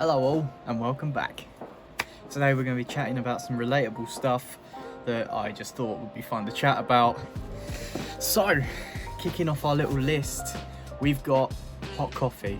Hello all and welcome back. Today we're going to be chatting about some relatable stuff that I just thought would be fun to chat about. So, kicking off our little list, we've got hot coffee.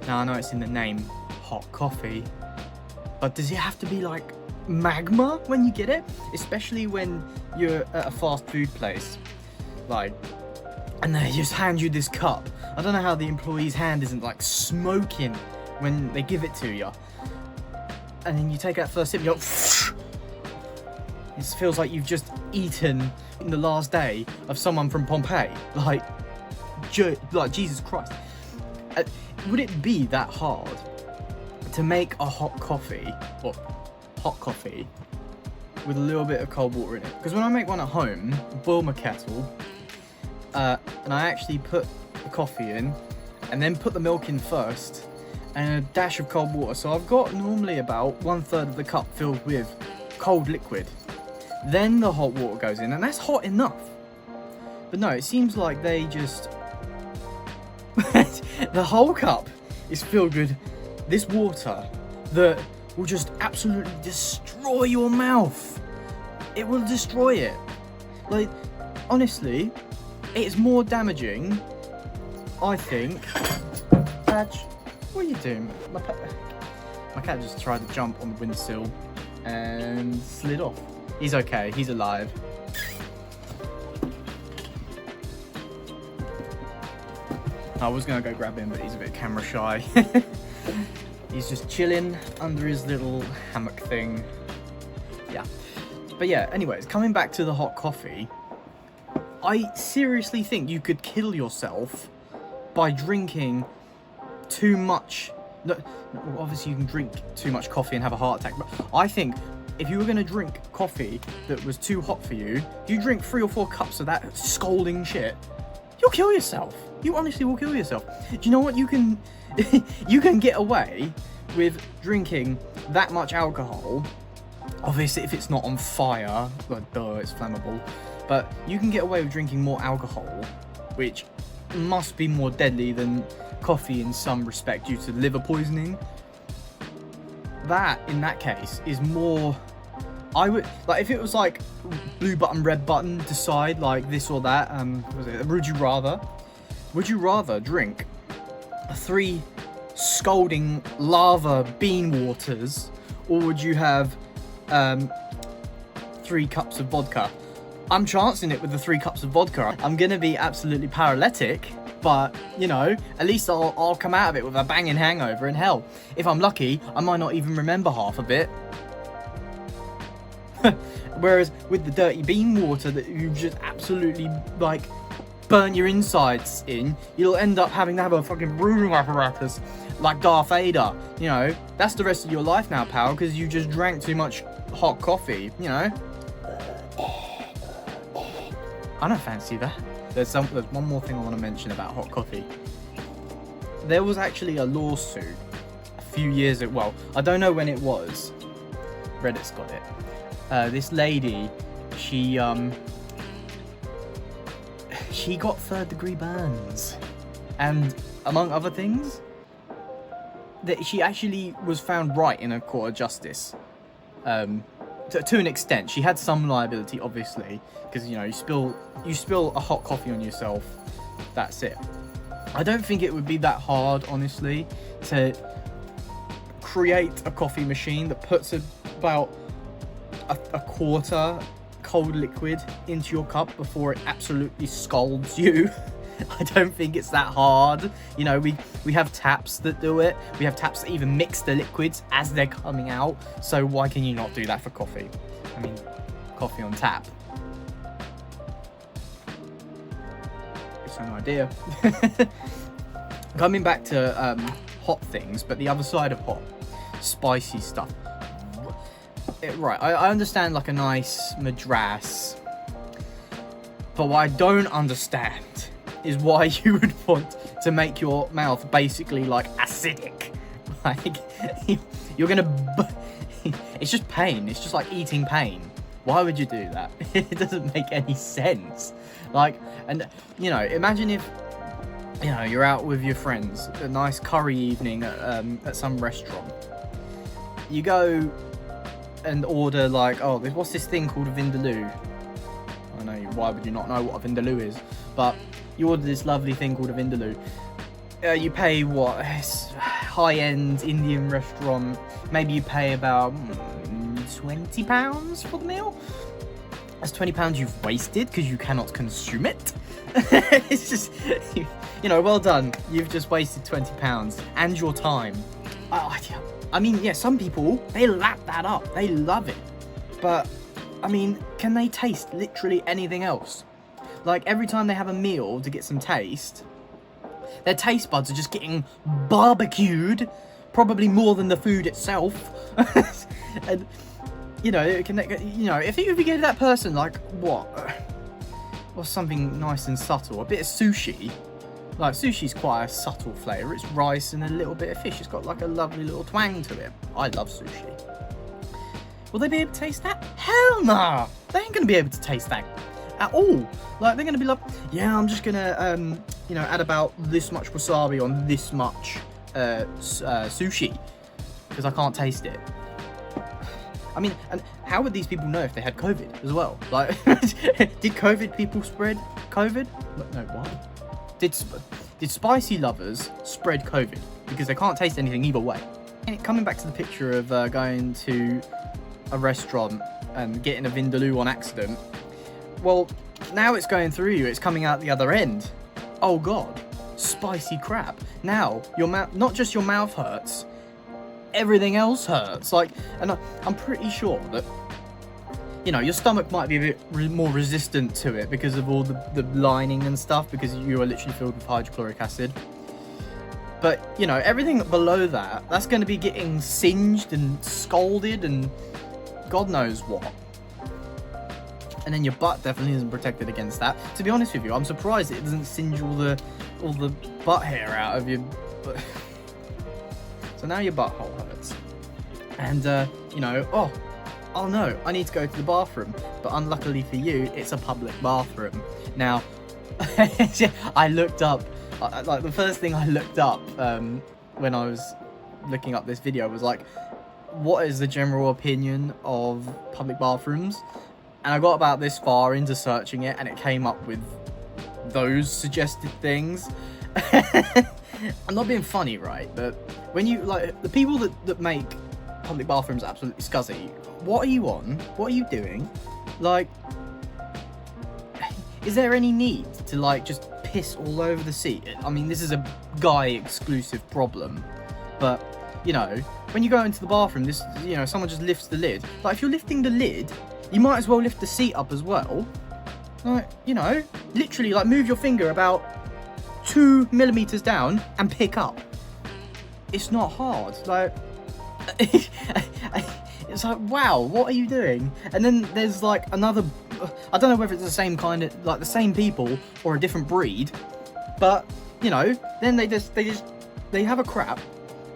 Now I know it's in the name, hot coffee, but does it have to be like magma when you get it? Especially when you're at a fast food place, and they just hand you this cup. I don't know how the employee's hand isn't like smoking when they give it to you, and then you take that first sip and you're it feels like you've just eaten in the last day of someone from Pompeii. Like Jesus Christ. Would it be that hard to make a hot coffee with a little bit of cold water in it? Because when I make one at home, boil my kettle, and I actually put the coffee in and then put the milk in first and a dash of cold water. So I've got normally about 1/3 of the cup filled with cold liquid. Then the hot water goes in, and that's hot enough. But no, it seems like they just... the whole cup is filled with this water that will just absolutely destroy your mouth. It will destroy it. Like, honestly, it's more damaging, I think. Patch, what are you doing? My cat just tried to jump on the windowsill and slid off. He's okay, he's alive. I was gonna go grab him, but he's a bit camera shy. He's just chilling under his little hammock thing. Yeah. But yeah, anyways, coming back to the hot coffee, I seriously think you could kill yourself by drinking too much. No, obviously you can drink too much coffee and have a heart attack, but I think if you were going to drink coffee that was too hot for you, you drink 3 or 4 cups of that scalding shit, you'll kill yourself. You honestly will kill yourself. Do you know what? You can you can get away with drinking that much alcohol. Obviously, if it's not on fire, like, duh, it's flammable. But you can get away with drinking more alcohol, which must be more deadly than coffee in some respect due to liver poisoning. That, in that case, is more... I would... Like, if it was like blue button, red button, decide, like, this or that, would you rather? Would you rather drink 3 scalding lava bean waters, or would you have 3 cups of vodka? I'm chancing it with the 3 cups of vodka. I'm gonna be absolutely paralytic, but, you know, at least I'll come out of it with a banging hangover, and hell, if I'm lucky, I might not even remember half of it. Whereas with the dirty bean water that you just absolutely, like, burn your insides in, you'll end up having to have a fucking breathing apparatus like Darth Vader. You know, that's the rest of your life now, pal, because you just drank too much hot coffee, you know? I don't fancy that. There's one more thing I want to mention about hot coffee. There was actually a lawsuit a few years ago. Well, I don't know when it was. Reddit's got it. This lady, she got 3rd-degree burns, and among other things, that she actually was found right in a court of justice. To an extent, she had some liability, obviously, because, you know, you spill a hot coffee on yourself, that's it. I don't think it would be that hard, honestly, to create a coffee machine that puts about a quarter cold liquid into your cup before it absolutely scalds you. I don't think it's that hard. You know, we have taps that do it. We have taps that even mix the liquids as they're coming out. So why can you not do that for coffee? I mean, coffee on tap. It's an idea. Coming back to hot things, but the other side of hot, spicy stuff. Right, I understand like a nice madras, but what I don't understand is why you would want to make your mouth basically like acidic. Like, you're gonna... It's just pain. It's just like eating pain. Why would you do that? It doesn't make any sense. Like, and, you know, imagine if, you know, you're out with your friends, a nice curry evening at some restaurant, you go and order like, oh, what's this thing called a Vindaloo? I know, why would you not know what a Vindaloo is? But you order this lovely thing called a Vindaloo. You pay what? High-end Indian restaurant. Maybe you pay about £20 for the meal. That's £20 you've wasted because you cannot consume it. It's just, you know, well done. You've just wasted £20 and your time. I mean, yeah, some people, they lap that up. They love it. But, I mean, can they taste literally anything else? Like, every time they have a meal to get some taste, their taste buds are just getting barbecued, probably more than the food itself. And, you know, if you give that person, like, what's something nice and subtle? A bit of sushi. Like, sushi's quite a subtle flavour. It's rice and a little bit of fish. It's got, like, a lovely little twang to it. I love sushi. Will they be able to taste that? Hell nah! They ain't gonna be able to taste that at all. Like, they're gonna be like, yeah, I'm just gonna, you know, add about this much wasabi on this much sushi, because I can't taste it. I mean, and how would these people know if they had COVID as well? Like, did COVID people spread COVID? No, what? Did spicy lovers spread COVID? Because they can't taste anything either way. And coming back to the picture of going to a restaurant and getting a Vindaloo on accident, well, now it's going through you, it's coming out the other end. Oh god, spicy crap. Now, your mouth, not just your mouth hurts, everything else hurts. Like, and I'm pretty sure that, you know, your stomach might be a bit more resistant to it because of all the lining and stuff, because you are literally filled with hydrochloric acid. But, you know, everything below that, that's going to be getting singed and scalded and God knows what. And then your butt definitely isn't protected against that. To be honest with you, I'm surprised it doesn't singe all the butt hair out of your butt. So now your butthole hurts. And, you know, oh no, I need to go to the bathroom. But unluckily for you, it's a public bathroom. Now, I looked up, like the first thing I looked up when I was looking up this video was like, what is the general opinion of public bathrooms? And I got about this far into searching it, and it came up with those suggested things. I'm not being funny, right? But when you, like, the people that make public bathrooms absolutely scuzzy, what are you on? What are you doing? Like, is there any need to, like, just piss all over the seat? I mean, this is a guy-exclusive problem, but, you know, when you go into the bathroom, this, you know, someone just lifts the lid. Like, if you're lifting the lid, you might as well lift the seat up as well. Like, you know, literally, like, move your finger about 2 millimeters down and pick up. It's not hard. Like, it's like, wow, what are you doing? And then there's like another, I don't know whether it's the same kind of, like the same people or a different breed, but, you know, then they have a crap,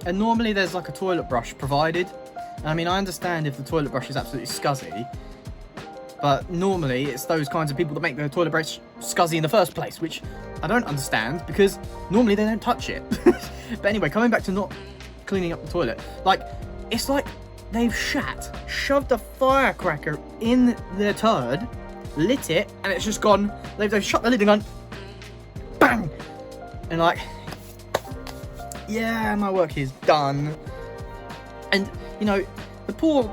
and normally there's like a toilet brush provided. And I mean, I understand if the toilet brush is absolutely scuzzy, but normally it's those kinds of people that make the toilet brush scuzzy in the first place, which I don't understand, because normally they don't touch it. But anyway, coming back to not cleaning up the toilet, like, it's like they've shoved a firecracker in their turd, lit it, and it's just gone. They've shut the lid and gone bang, and like, yeah, my work is done. And you know, the poor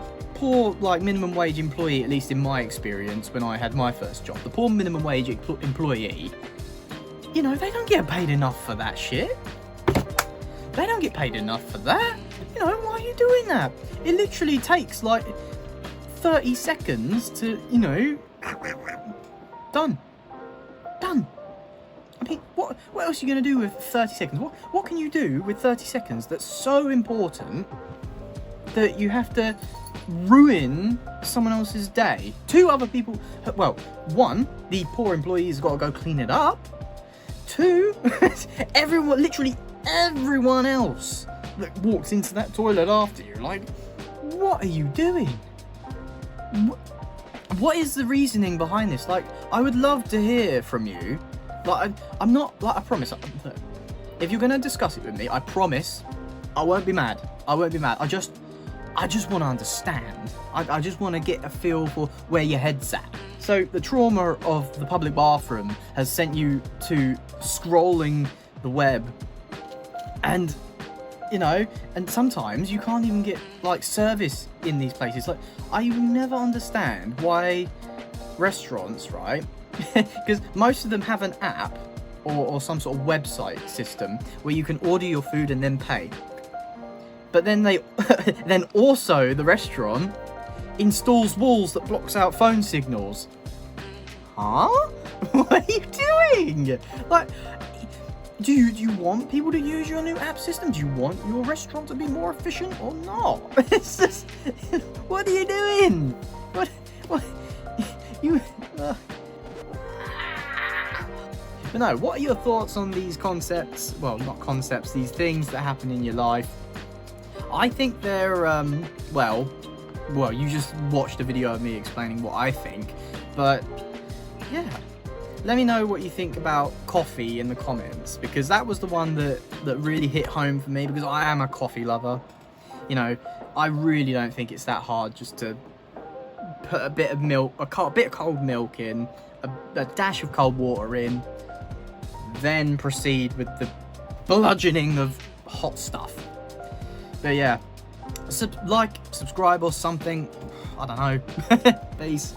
like minimum wage employee, at least in my experience when I had my first job, the poor minimum wage employee, you know, they don't get paid enough for that shit. They don't get paid enough for that. You know, why are you doing that? It literally takes like 30 seconds to, you know, done. I mean, what else are you going to do with 30 seconds? What can you do with 30 seconds that's so important that you have to ruin someone else's day? 2 other people, well, 1, the poor employee's got to go clean it up. 2, literally everyone else that walks into that toilet after you, like, what are you doing? What is the reasoning behind this? Like, I would love to hear from you. Like, I'm not, like, I promise, if you're going to discuss it with me, I promise I won't be mad. I I just want to understand. I just want to get a feel for where your head's at. So the trauma of the public bathroom has sent you to scrolling the web, and you know, and sometimes you can't even get like service in these places. Like, I will never understand why restaurants, right? Because most of them have an app or some sort of website system where you can order your food and then pay. But then then also the restaurant installs walls that blocks out phone signals. Huh? What are you doing? Like, do you want people to use your new app system? Do you want your restaurant to be more efficient or not? It's just, what are you doing? What you? But no, what are your thoughts on these concepts? Well, not concepts, these things that happen in your life. I think they're, well, you just watched a video of me explaining what I think, but yeah. Let me know what you think about coffee in the comments, because that was the one that really hit home for me, because I am a coffee lover. You know, I really don't think it's that hard just to put a bit of milk, a bit of cold milk in, a dash of cold water in, then proceed with the bludgeoning of hot stuff. But yeah, subscribe or something. I don't know. Peace.